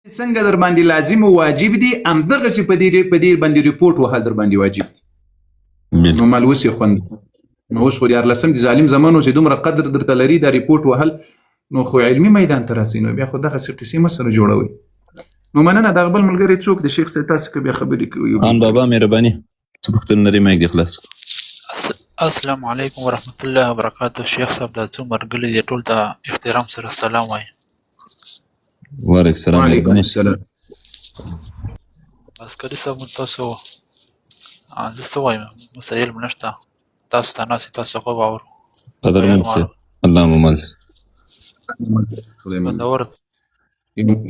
څنګه در باندې لازم او واجب دي همدغسې په دې باندې ریپورټ وهل در باندې واجب دي. نو مالوس یې خوند نو اوس خو 14 د ظالم زمانو چې دومره قدر درته لري دا ریپورټ وهل نو خو علمي میدان ته راسئ نو بیا خو دغسې قصې مه سره جوړوئ. نو مننه دغه بل ملګری څوک د شیخ صاحب تاسو که بیا خبرې کوي خان بابا مهرباني څه پوښتنه لري مایک دې خلاص. السلام علیکم ورحمت الله وبرکاته. شیخ صاحب دا څو مرګلي دي ټول ته احترام سره سلام وایي. وعلیکم السلام. وعلیکم السلام. عسکري صاحب تاسو زه څه وایم مسله علم نشته تاسو ته ناست تاسو خو باور قدرمن شه الله ممنس بندور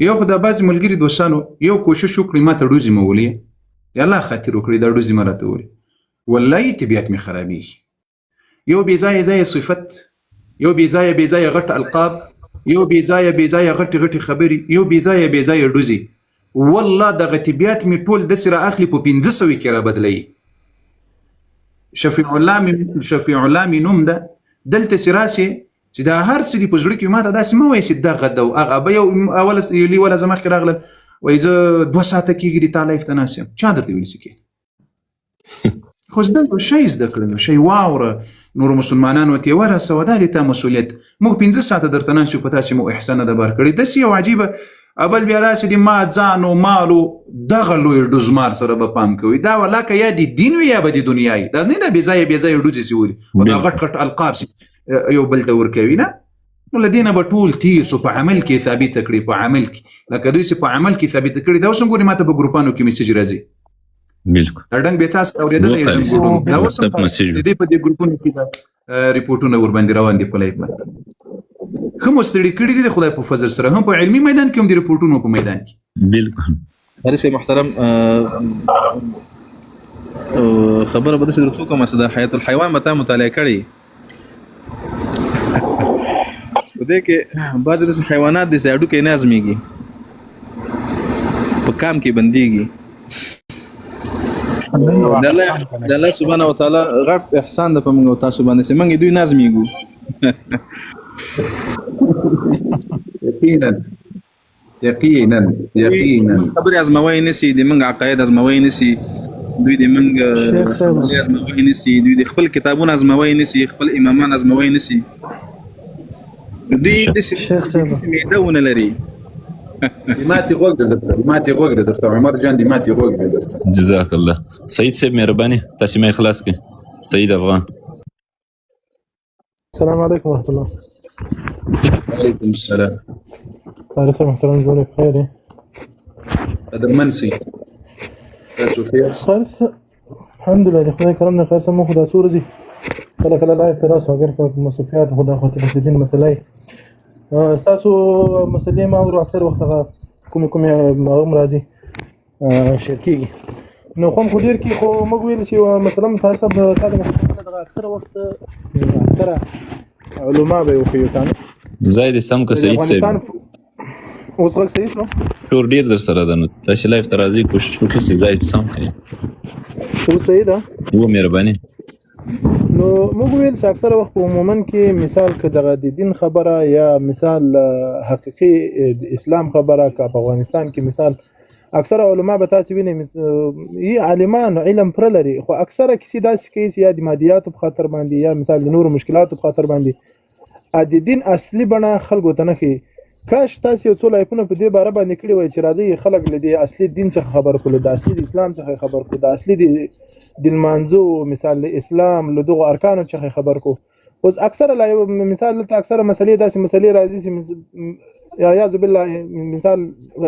یو خو دا بعضې ملګري دوستانو یو کوشش وکړي ما ته ډوزې مه ولي یا الله خاطر وکړي دا ډوزې مه راته ولي والله طبیعت مې خرابېږي. یو بې ځایه صفت یو بې ځایه غټ القاب یو بې ځایه غټې خبرې یو بې ځایه ډوزې والله دغه طبیعت مې ټول داسې را اخلي په 1500 کې را بدلوي. شفیع الله مې نوم ده دلته چې راسې چې دا هر څه دي په زړه کې ما ته داسې مه وایي چې دغه ده او هغه به یو لیوله زه مخکې راغلل وایي زه 2 ساعته کېږي د تا لایف ته ناست یم. چا درته ویلي چې کېږي خو زده شی زده کړه شی واوره نورو مسلمانانو ته یې ورسوه دا د تا مسؤلیت. موږ 15 ساعته درته ناست یو په تاسې مو احسانه ده بار کړې داسې یو عجیبه اول بیا راسې د ما ځان او مالو دغه لوی ډوزمار سره به پام کوي دا ولاکه یا د دین وي یا به د دنیایي دا نه ده بې ځایه ډوزې سې ولي او دا غټ القاب سې یو بل ته ورکوي نه نو له دې نه به ټول تیر سو په عمل کې ثابته کړي په عمل کې لکه دوی چې په عمل کې ثابته کړي دا اوس هم ګورې ما ته په ګروپانو کې میسج راځي بالکل ډنګ به تاسو اورېدلی دا اوس هم د دې په دې ګروپونو کې دا ریپورټونه ورباندې روان دي په لایف باندې ښه مو ستړي کړي دي د خدای په فضل سره هم په علمي میدان کې هم د ریپورټونو په میدان کې. بالکل هرڅه محترم خبره به داسې درته کوم چې د حیات الحیوان به تا مطالعه کړې په دې کې بعضې داسې حیوانات دي چې هډوکی نه ازمېږي په کام کې بندېږي. د الله سبحانه وتعالی غټ احسان ده په موږ او تاسو باندې چې موږ دوی نه ازمېږو. یقینا خبرې ازموی نسی د موږ عقاید ازموی نسی دوی د موږ ازموی نسی دوی د خپل کتابونه ازموی نسی خپل امامان ازموی نسی دوی د شیخ صاحب میدونه لري ماتي غوږ د درته عمر جان دی ماتي غوږ د درته. جزاک الله. سعید صاحب مهرباني تاسو مې خلاص کړئ. سعید افغان. السلام علیکم ورحمۃ اللہ. وعلیکم السلام. قاری صاحب محترم جوړ خیر قدرمن سي تاسو خیر قاری صاحب الحمدلله د خدای کرم نه خیر سم خو دا څو ورځې کله لایف تر اوسه اگر کوم مصطفیات خدا خاطر د دین مسلې تاسو مسلې ما ورو اکثر وخت کوم راځي شرکیږي نو خو ډیر کې خو موږ ویل چې مثلا تاسو د اکثر وخت اکثر علماء به وخیو کنه زید سم که سعید صاحب اوس غږ صحیح شو ټور ډیر در سره ده نو تاسو لایف ته راځي کوشش وکړئ چې زید سم کړئ. اوس صحیح ده و مهرباني. نو موږ ویل چې اکثر وخت په عموما کې مثال که دغه د دین خبره یا مثال حقیقي اسلام خبره که په افغانستان کې مثال اکثر علما به تاسو وینئ عالمان علم پر لري خو اکثره کسی داسې کوي چې یا د مادیاتو په خاطر باندې یا مثال د نورو مشکلاتو په خاطر باندې د دین اصلي بڼه خلکو ته نه ښیي. کاش تاسو یو څو لایفونه په دې باره باندې کړي وای چې راځي خلک له دې اصلي دین څخه خبر کړو د اصلي د اسلام څخه خبر کړو د اصلي د لمانځو مثال د اسلام له دغو ارکانو څخه خبر کړو. اوس اکثره مثال ته اکثره مسلې داسې مسلې راځي چې یا یعذ بالله مثال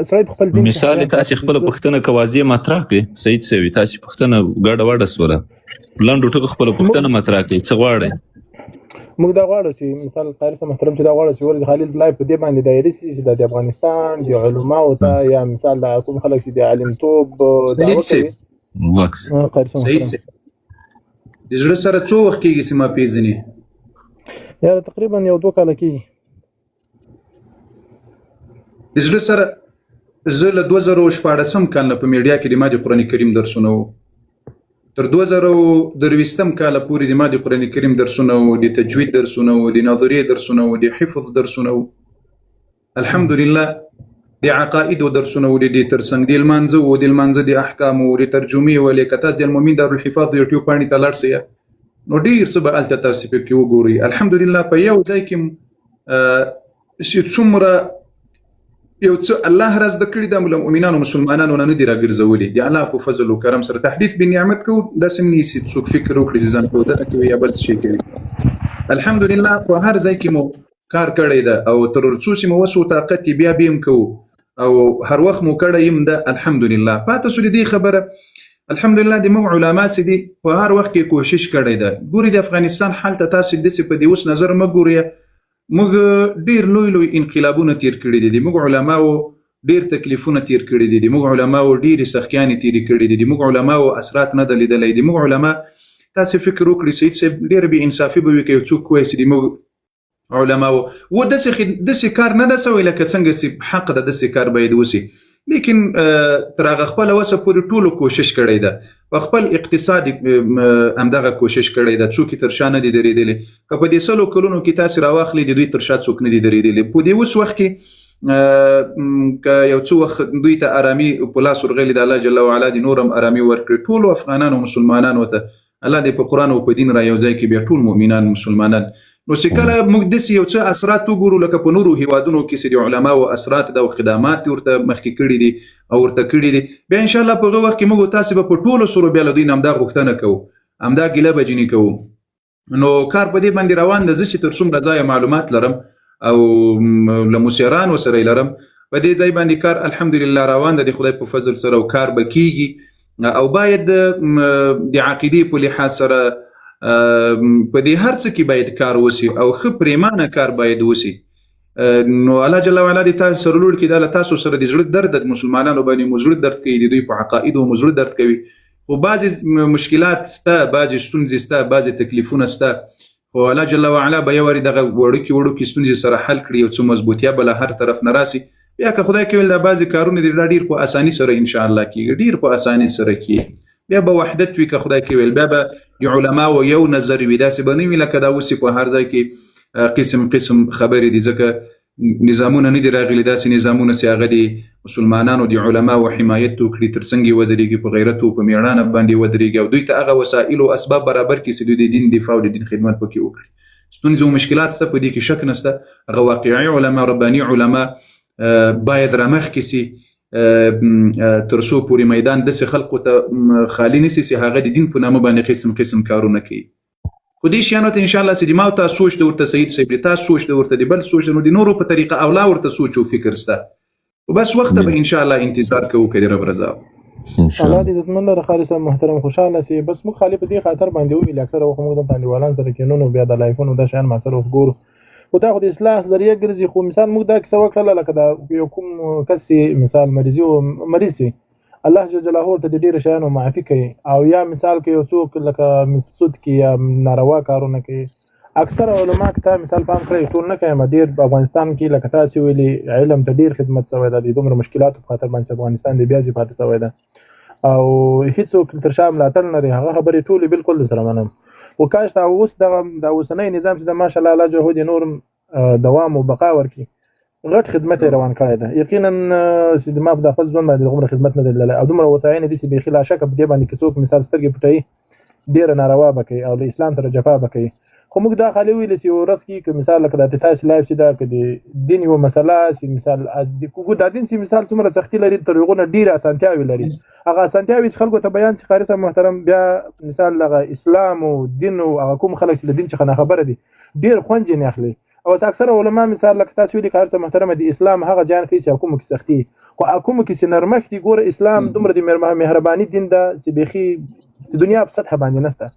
سړی خپل دین مثال تاسو خپل پښتنه کوازی مطرح کړئ. سعید صاحب تاسو پښتنه ګډه وډه سوله لاندو ټکو خپل پښتنه مطرح کړئ څه غواړئ. موږ دا غواړو چې مثال قاری صاحب محترم چې دا غواړو چې ورځ خالد لایف په دې باندې دایره شي د افغانستان د علماو ته یا مثال د کوم خلک چې د عالم توب سعید صاحب وکس سعید صاحب د زړه سره څو وخت کېږي چې ما پیژنې یا تقریبا یو 2 کال کېږي د زړه سره زه له 2014 کال نه په میډیا کې د ما د قرآن کریم درسونه وو تر 2023 کال پورې د ما د قرآن کریم درسونه وو د تجوید درسونه وو د نظریې درسونه وو د حفظ درسونه وو. الحمدلله د عقاید درسونه ولې د ترڅنګ د المانځه او د المانځه د احکام او د ترجمه ولې کته د المؤمن دارالحفاظ یوټیوب باندې تلار سي نو ډیر څه به الته تاسو په کې وګوري. الحمدلله په یو ځای کې چې څومره یو څه الله راز د کړی د مؤمنانو مسلمانانو نه دی راګرځولي د الله په فضل او کرم سره تحديث بالنعمت کو د سمني سي څوک فکر وکړي ځان په دغه کې یا بل شي کوي. الحمدلله په هر ځای کې مو کار کړی ده او تر څو چې مو وسو طاقت بیا بیم کو او هر وخت مو کړی يم ده الحمدلله. پاتې سو دې خبره الحمدلله د مو علما سي دي په هر وخت کې کوشش کړی ده. ګوري د افغانستان حالت تاسو د څه په دې اوس نظر مګوري موږ ډیر لوی انقلابونه تیر کړی دي. موږ علماو ډیر تکلیفونه تیر کړی دي. موږ علماو ډیر سختیانې تیر کړی دي. موږ علماو اثرات نه دلیدلې دي. موږ علما تاسو فکر وکړئ سید صاحب ډیر به انصافي به کوي څوک کوی دي. موږ علماو و د څه کار نه ده سوی لکه څنګه چې حق ده د څه کار باید وسی لیکن تر هغه خپل وسه پورې ټولو کوشش کړی ده. په خپل اقتصاد همدغه کوشش کړی ده. څوک تر شا نه دي درېدلي که په دې سلو کلونو کې تاسو راواخلئ د دوی تر شا څوک نه دي درېدلي. په دې اوس وخت کې که یو څو وخت دوی ته ارامي په لاس ورغلي د الله جل وعلا د نورم ارامي ورکړي ټولو افغانانو مسلمانانو ته الله دې په قرآن او په دین را یو ځای کې بیا ټول مؤمنان مسلمانان. نو چې کله موږ داسې یو څه اثرات وګورو لکه په نورو هیوادونو کې چې د علماو اثرات او خدمات ورته مخکې کړي دي او ورته کړي دي بیا ان شاء الله په هغه وخت کې موږ تاسو به په ټولو سره بیا له دوی نه همدا غوښتنه کوو همدا ګیله به ځینې کوو. نو کار په دې باندې روان ده. زه چې تر څومره ځایه معلومات لرم او له مشرانو سره لرم په دې ځای باندې کار الحمدلله روان ده د خدای په فضل سره او کار به کیږي او باید د عقیدې په لحاظ سره په دې هر څه کې باید کار وسی او ښه پریمانه کار باید وسی. نو الله جل وعلا دې تاسو سره لوړ کړي د تاسو سره د زړه درد د مسلمانانو باندې مزړه درد کوي د دوی په عقاید او مزړه درد کوي او بعضی مشکلات سته بعضی ستونزې سته بعضی تکلیفونه سته او الله جل وعلا به یو ور دغه وړو کې ستونزې سره حل کړي او څو مضبوطیا بل هر طرف نه راسي بیا که خدای کوي د بعضی کارونه ډیر په اساني سره ان شاء الله کیږي ډیر په اساني سره کیږي. بیا به وحدت وي که خدای کوي بیا به د علماو یو نظر وي داسې به نه وي لکه دا اوس په هر ځای کې قسم خبرې دي ځکه نظامونه نه دي راغلي داسې نظامونه چې هغه د مسلمانانو د علماو حمایت وکړي تر څنګ یې ودرېږي په غیرت او په میړانه باندې ودرېږي او دوی ته هغه وسایل او اسباب برابر کړي چې دوی د دین دفاع او د دین خدمت پکې وکړي. ستونزې او مشکلات څه په دې کې شک نشته هغه واقعي علما رباني علما باید رامخکې سي تر څو پورې میدان د خلکو ته خالی نسی چې هغه د دین په نامه باندې قسم کارونه کوي. خو دې شیانو ته ان شاء الله چې ما ته سوچ د ورته سید صاحب تاسو سوچ د ورته دی بل سوچ نو د نورو په طریقه اولا ورته سوچ او فکر سته او بس وخت به ان شاء الله انتظار کوو کړي رب رضا الله دې عزتمن را خالص محترم خوشاله سي. بس موږ خالی په دې خاطر باندې ویل اکثر وخت موږ د طالبانو سره کې نو بیا د لایفونو د شان ما سره وګورو خو دا خو د اصلاح ذریعہ ګرځي. خو مثال موږ دا کیسه وکړه لکه دا یو کوم کس مثال مریض سي الله جل جلاله ته د ډیر شیانو معافي کوي او یا مثال کې یو څوک لکه مسعود کې یا ناروا کارونه کوي اکثر علما کته مثال فهم کړی ټول نه کوي ډیر افغانستان کې لکه تاسو ویلي علم ته ډیر خدمت شوی دی د دومره مشکلاتو په خاطر باندې افغانستان دی بیا ځي پاتې شوی دی او هیڅوک تر شا ملاتړ نه لري هغه خبرې ټولې بالکل سره منم. وکاش دا اوس د اوسنۍ نظام چې د ماشاءالله الله جهود نور دوام او بقا ورکي غټ خدمت روان کړی ده یقینا چې ما په خپل ځوان باندې دومره خدمت نه دی او دومره وسایل دي چې بخیل شک په دې باندې کې څوک مثال سترګې پټي ډیر ناروا بکي او د اسلام سره جفا بکي. خو موږ دا خالي ویل چې ورځ کې مثال لکه د تاسو لایف چې دا کې دین یو مسله چې مثال د کوګو د دین چې مثال څومره سختي لري ترغونه ډیر اسانتیاوي لري هغه اسانتیاوي خلکو ته بیان چې قاری صاحب محترم بیا مثال لغه اسلام او دین او هغه کوم خلک چې د دین څخه خبره دي ډیر خوند نه اخلي او اکثر علما مثال لکه تاسو ویلي قاری صاحب محترم د اسلام هغه جان کوي چې کوم کې سختي خو کوم کې چې نرمښت ګوره اسلام دومره د مهرباني دین ده چې بيخي د دنیا په سطح باندې نشته.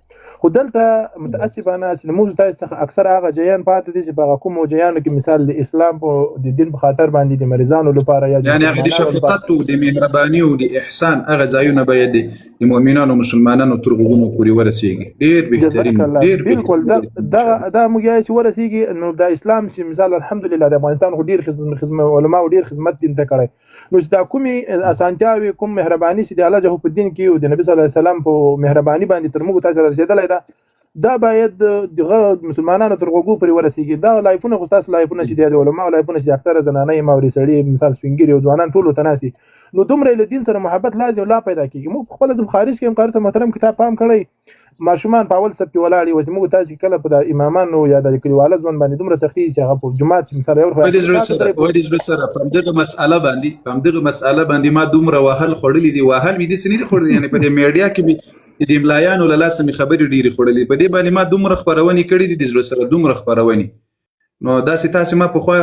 خو دلته متاسفانه چې موږ تاسو اکثر هغه جیان پاتې دي چې په کوم جیانو کې مثال د اسلام په د دین په خاطر باندې د مریضانو لپاره یا یعنی هغه د شفقت او د مهرباني او د احسان هغه ځایونه باید د مؤمنانو مسلمانانو ترغونو پورې ورسیږي ډیر بهترین ډیر بالکل دا موږ یې چې ورسیږي نو د اسلام چې مثال الحمدلله د افغانستان خو ډیر خدمت علما او ډیر خدمت دین ته کړی نو چې دا کومي اسانتیاوي کوم مهرباني چې د الله جل په دین کې او د نبی صلی الله علیه وسلم په مهرباني باندې تر موږ تاسو رسیدلای دا دا باید دغه مسلمانانو تر غوږو پورې ورسیږي. دا لایفونه خو ستاسو لایفونه چې دی د علماو لایفونه چې اکثره زنانه یې ماوري سړي مثال سپین ږیري او ځوانان ټول ورته ناست دي، نو دومره له دین سره محبت لازم لا پیدا کېږي. موږ خپله زه خارج کې هم قاری صاحب محترم کتاب پام کړی، ماشومان په اول صف کې ولاړ وي، موږ تاسې کله په د امامانو یا د کلیواله ځوان باندې دومره سختي چې هغه په جومات کې مثال زړه سره په همدغه مسأله باندې ما دومره وهل خوړلي دي، وهل مې داسې نه دي خوړلي، یعنې په دې میډیا کې مې د ملایانو له لاسه مې خبرې ډېرې خوړلي، په دې باندې ما دومره خپرونې کړي دي د زړه سره دومره خپرونې. نو داسې ما پخوا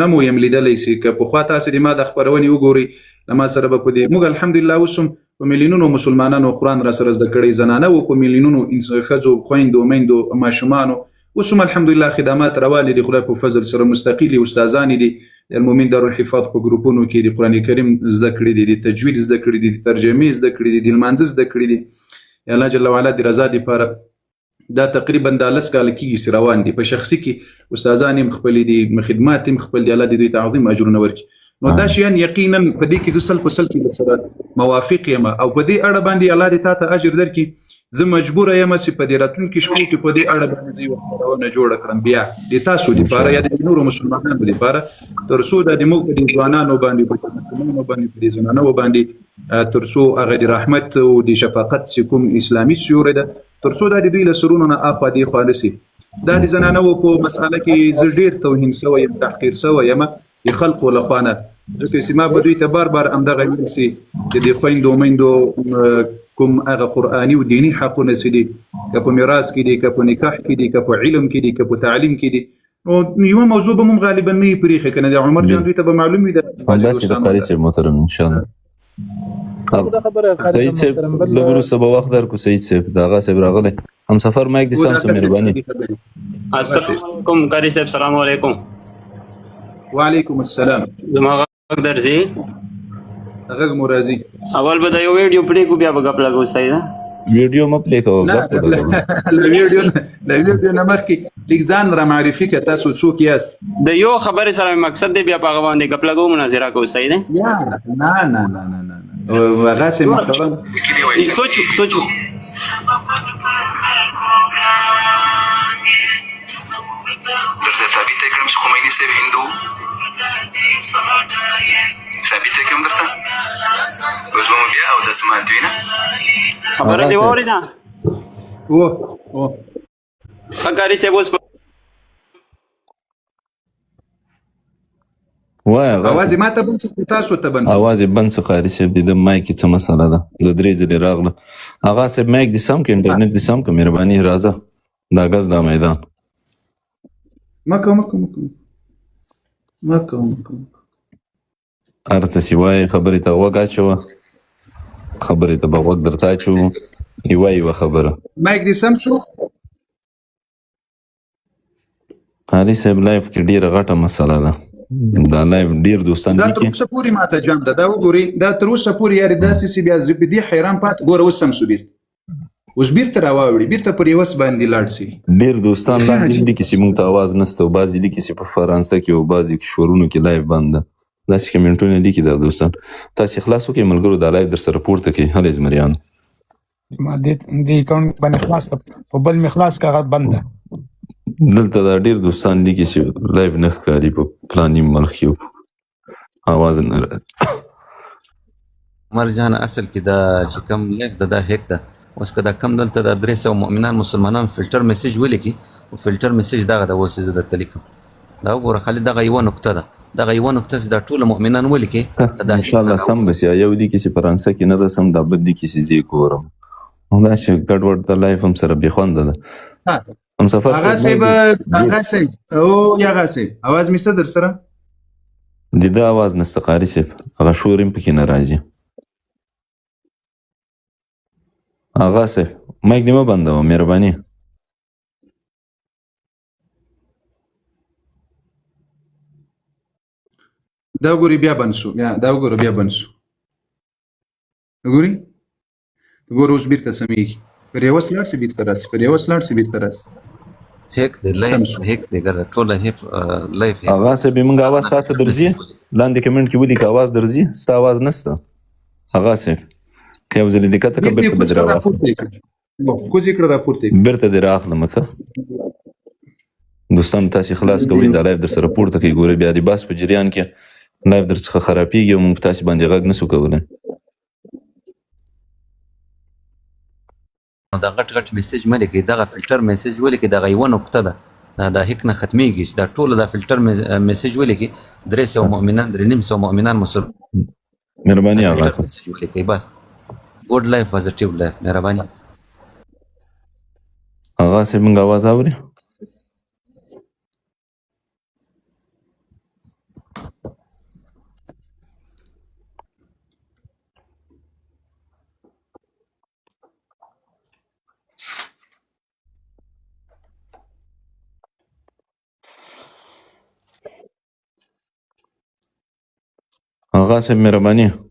نه مو یم لیدلی چې که پخوا تاسې د ما د خپرونې وګورئ له ما سره به په دې موږ الحمدلله اوس هم په میلیونونو مسلمانانو قرآن را سره زده کړی، زنانه و په میلیونونو ښځو خویندو میندو ماشومانو اوس هم الحمدلله خدمات روانې دي، خدای په فضل سره مستقلي استادانې دي د المؤمن دارالحفاظ په ګروپونو کې د قرآن کریم زده کړي دي، د تجوید زده کړي دي، د ترجمې زده کړي دي، د لمانځه زده کړي دي. الله جل وعلا د رضا دپاره دا تقریبا دا 10 کاله کېږي چې روان دي. په شخصي کې استادان هم خپلې دي، خدمات هم خپل دي، الله دې دوی ته عظیم اجرونه ورکړي. نو دا شیان یقینا په دې کې زه سل په سل کې سره موافق یم او په دې اړه باندې الله دې تا ته اجر درکړي. زه مجبوره یم چې په دې راتلونکي شپو کې په دې اړه باندې یوه خپرونه جوړه کړم بیا د تاسو دپاره یا د نورو مسلمانانو دپاره، تر څو دا د موږ په دې ځوانانو باندې په دې مسلمانانو باندې په دې زنانو باندې تر څو هغه د رحمت او د شفقت چې کوم اسلامي سیوری ده تر څو دا د دوی له سرونو نه اخوا دېخوا نه سي. دا د زنانو په مسأله کې زه ډېر توهین سوی یم، تحقیر سوی یم د خلقو له خوا نه، ځکه چې ما به دوی ته بار بار همدغه ویل چې د دې خویندو میندو کوم هغه قرآني او دیني حقونه چې دي، که په میراث کې دي، که په نکاح کې دي، که په علم کې دي، که په تعلیم کې دي، نو یوه موضوع به مونږ غالبا نه وي پرېښې که نه د عمر جان دوی ته به معلوم وي همداسې د قاري صاحب محترم انشاءالله. سعید صاحب لږ وروسته به وخت درکړو. سعید صاحب د هغه صاحب راغلی همسفر مایک دې سم څه مهرباني. السلام علیکم قاری صاحب. سلام علیکم. وعلیکم السلام. زما غږ درځي؟ غږ مو راځي. اول به د یو ویډیو پرې کو بیا به ګپ لګو. صحیح ده؟ ویډیو مه پلې کوه، ګپ لګوه. له ویډیو نه مخکې لږ ځان را معرفي کړه، تاسو څوک یاست؟ د یو خبرې سره مقصد دی بیا په هغه باندې ګپ لګو، مناظره کوو. صحیح ده؟ نه هغسې محترم سوچ درته ثابته کړم چې خمیني صاحب هندو ثابته کړم درته. اوس به مو بیا اودس ماتوي نه خبره دې واورېده؟ ښه قاري صاحب اوس وایه اواز یې ما ته بند څه تاسو ته بند اواز یې بند څه قاري صاحب دی د مایک څه مسله ده د 3 ځلې راغله. هغه صاحب مایک دې سم کړه، انټرنیټ دې سم کړه، مهرباني راځه دا ګز دا میدان مکو هر څه چې وایي خبرې ته غوږ اچوه، خبرې ته به غوږ درته اچوو، یوه خبره مایک دې سم شو. قاري صاحب لایف کې ډېره غټه مسله ده، دا لایف ډېر دوستان دا تر اوسه پورې ماته جام ده، دا وګورئ دا تر اوسه پورې یارې داسې چې بیا زه په دې حیران پاتې ګوره اوس سم شو اوس بیرته راواوړي بیرته پر یوس باندې لاړ شي. ډېر دوستان لاندې لیکي چې موږ ته اواز نشته او بعضې لیکي چې په فرانسه کې او بعضې کې شورونو کې لایف بند ده، داسې کمنټونه لیکي دا دوستان. تاسې خلاص وکړئ ملګرو دا لایف در سره پورته کړئ. هلئ زمریان ما دې اکاونټ باندې خلاص په بل مې خلاص کړه بند ده. دلته دا ډېر دوستان لیکي چې لایف نه ښکاري په فلاني ملک کې اواز نه راځي. مرجان اصل کې دا چې کوم لیک ده دا هیک ده. اوس که دا کم دلته د 300 مؤمنان مسلمانان فلټر میسیج ولیکي او فلټر میسیج دغه د اوس زه درته لیکم دا وګوره خالد دغه یوه نقطه ده، دغه یوه نقطه چې دا ټول مؤمنان ولیکي انشاءالله سم به شي. یو لیکي چې فرانسه کې نه ده سم، دا بل لیکي چې زه یې ګورم، همداسې ګډوډ د لایف هم سره بې خونده ده. همسفر صاحب او یاغه صاحب اواز مې څه در سره د ده اواز نسته قاري صاحب، هغه شور هم پکې نه راځي. آغا صاحب مایک دې مه بندوه مهرباني. دا وګورئ بیا بند شو، دا وګوره بیا بند شو، وګورئ اوس بیرته سمیږي، پر یوه لاړ شي بیرته راشي، پر یوه لاړ شي بیرته راشي. هیک دی لایف هیک دی ګره ټوله لایف. آغا صاحب موږ اواز تا ته درځي؟ لاندې کمنټ کې ولیکه اواز درځي؟ ستا اواز نشته آغا صاحب؟ که یو ځلې دقت وکړه بیرته به دې راواخلو. کوزې کړه راپورته کړه. بیرته دې راخلم ښه دوستانو تاسې خلاص کوئ دا لایف در سره پورته کوي ګوره بیا د بحث په جریان کې لایف در څخه خرابېږي او موږ په تاسې باندې غږ نسو کولی نو دا غټ غټ میسج مه لیکئ دغه فلټر میسج ولیکئ دغه یوه نقطه ده دا هیک نه ختمیږي چې دا ټوله دا فلټر میسج ولیکئ 300 مؤمنان 350 مؤمنان مسلمان مهرباني هغه فلټر میسج ولیکئ بس ګوډ لایف پازیټیو لایف مهرباني هغه صاحب موږ اواز اوري هغه صاحب مهرباني